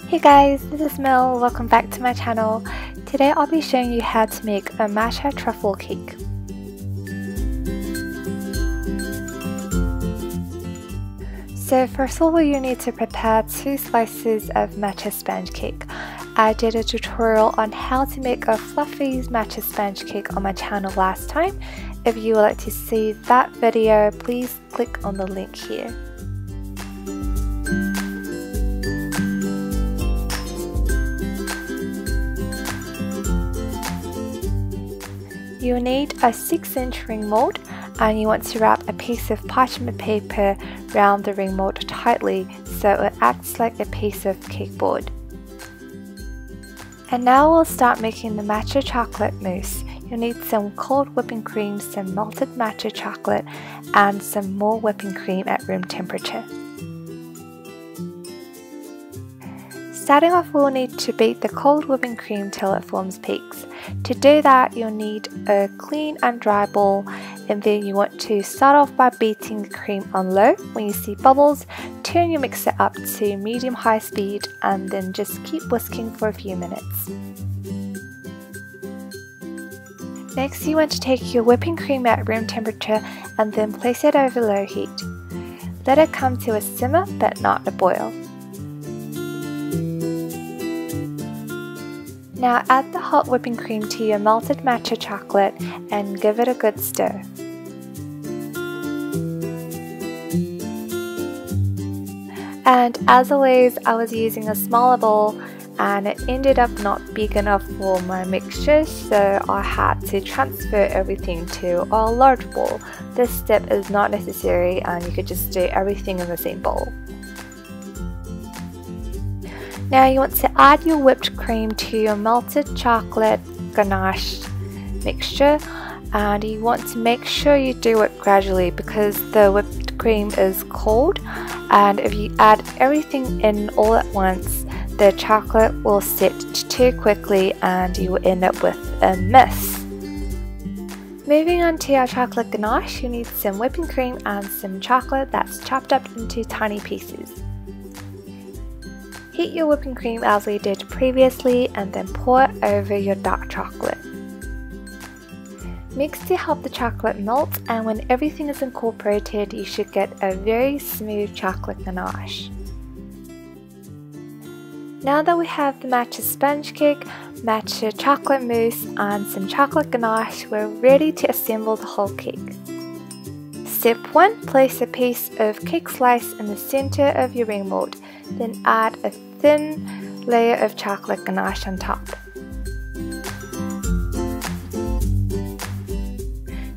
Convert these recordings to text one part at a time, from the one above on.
Hey guys, this is Mel. Welcome back to my channel. Today I'll be showing you how to make a matcha truffle cake. So first of all, you need to prepare 2 slices of matcha sponge cake. I did a tutorial on how to make a fluffy matcha sponge cake on my channel last time. If you would like to see that video, please click on the link here. You'll need a 6-inch ring mold, and you want to wrap a piece of parchment paper around the ring mold tightly so it acts like a piece of cake board. And now we'll start making the matcha chocolate mousse. You'll need some cold whipping cream, some melted matcha chocolate, and some more whipping cream at room temperature. Starting off, we'll need to beat the cold whipping cream till it forms peaks. To do that, you'll need a clean and dry bowl, and then you want to start off by beating the cream on low. When you see bubbles, turn your mixer up to medium-high speed and then just keep whisking for a few minutes. Next, you want to take your whipping cream at room temperature and then place it over low heat. Let it come to a simmer but not a boil. Now add the hot whipping cream to your melted matcha chocolate and give it a good stir. And as always, I was using a smaller bowl and it ended up not big enough for my mixture, so I had to transfer everything to a large bowl. This step is not necessary and you could just do everything in the same bowl. Now you want to add your whipped cream to your melted chocolate ganache mixture, and you want to make sure you do it gradually because the whipped cream is cold, and if you add everything in all at once, the chocolate will set too quickly and you will end up with a mess. Moving on to our chocolate ganache, you need some whipping cream and some chocolate that's chopped up into tiny pieces. Heat your whipping cream as we did previously and then pour it over your dark chocolate. Mix to help the chocolate melt, and when everything is incorporated, you should get a very smooth chocolate ganache. Now that we have the matcha sponge cake, matcha chocolate mousse, and some chocolate ganache, we're ready to assemble the whole cake. Step 1. Place a piece of cake slice in the center of your ring mold. Then add a thin layer of chocolate ganache on top.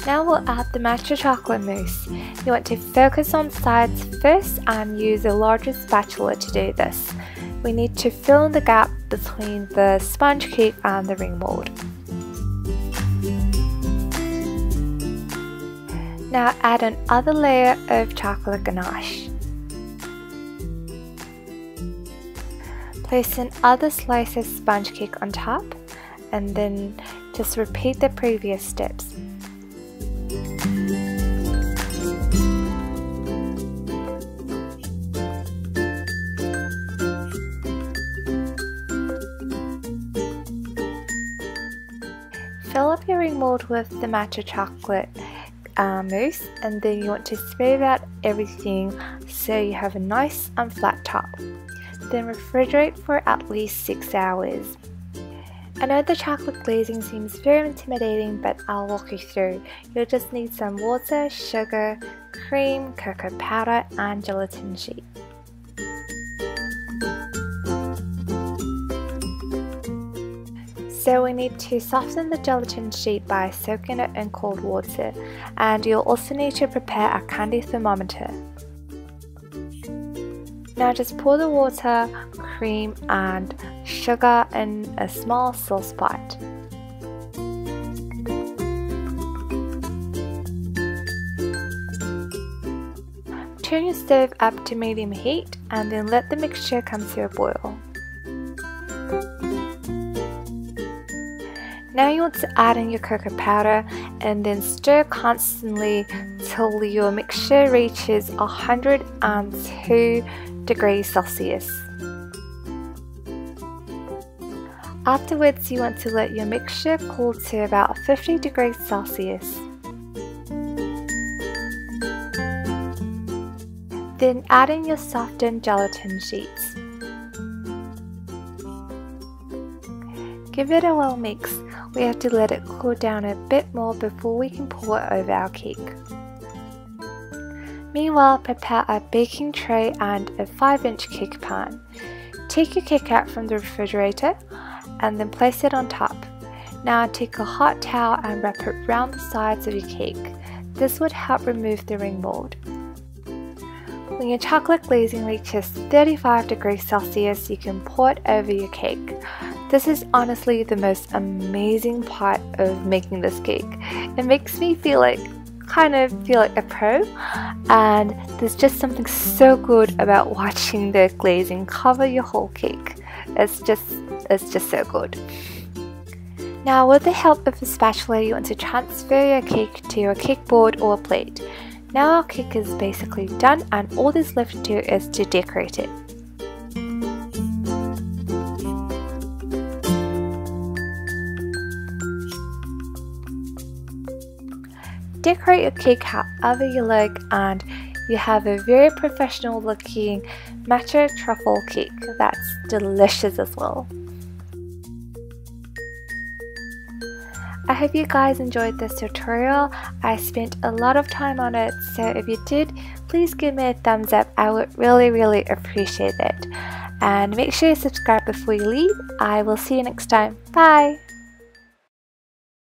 Now we'll add the matcha chocolate mousse. You want to focus on sides first and use a larger spatula to do this. We need to fill in the gap between the sponge cake and the ring mold. Now add another layer of chocolate ganache. Place another slice of sponge cake on top, and then just repeat the previous steps. Fill up your ring mold with the matcha chocolate mousse, and then you want to spread out everything so you have a nice and flat top. Then refrigerate for at least 6 hours. I know the chocolate glazing seems very intimidating, but I'll walk you through. You'll just need some water, sugar, cream, cocoa powder, and gelatin sheet. So we need to soften the gelatin sheet by soaking it in cold water, and you'll also need to prepare a candy thermometer. Now just pour the water, cream, and sugar in a small saucepot. Turn your stove up to medium heat and then let the mixture come to a boil. Now you want to add in your cocoa powder and then stir constantly till your mixture reaches 102 degrees Celsius. Afterwards, you want to let your mixture cool to about 50 degrees Celsius. Then add in your softened gelatin sheets. Give it a well mix. We have to let it cool down a bit more before we can pour it over our cake. Meanwhile, prepare a baking tray and a 5-inch cake pan. Take your cake out from the refrigerator and then place it on top. Now take a hot towel and wrap it around the sides of your cake. This would help remove the ring mold. When your chocolate glazing reaches 35 degrees Celsius, you can pour it over your cake. This is honestly the most amazing part of making this cake. It makes me kind of feel like a pro, and there's just something so good about watching the glazing cover your whole cake. It's just so good. Now, with the help of a spatula, you want to transfer your cake to a cake board or a plate. Now our cake is basically done, and all that's left to do is to decorate it. Decorate your cake however you like, and you have a very professional looking matcha truffle cake that's delicious as well. I hope you guys enjoyed this tutorial. I spent a lot of time on it, so if you did, please give me a thumbs up. I would really appreciate it. And make sure you subscribe before you leave. I will see you next time. Bye!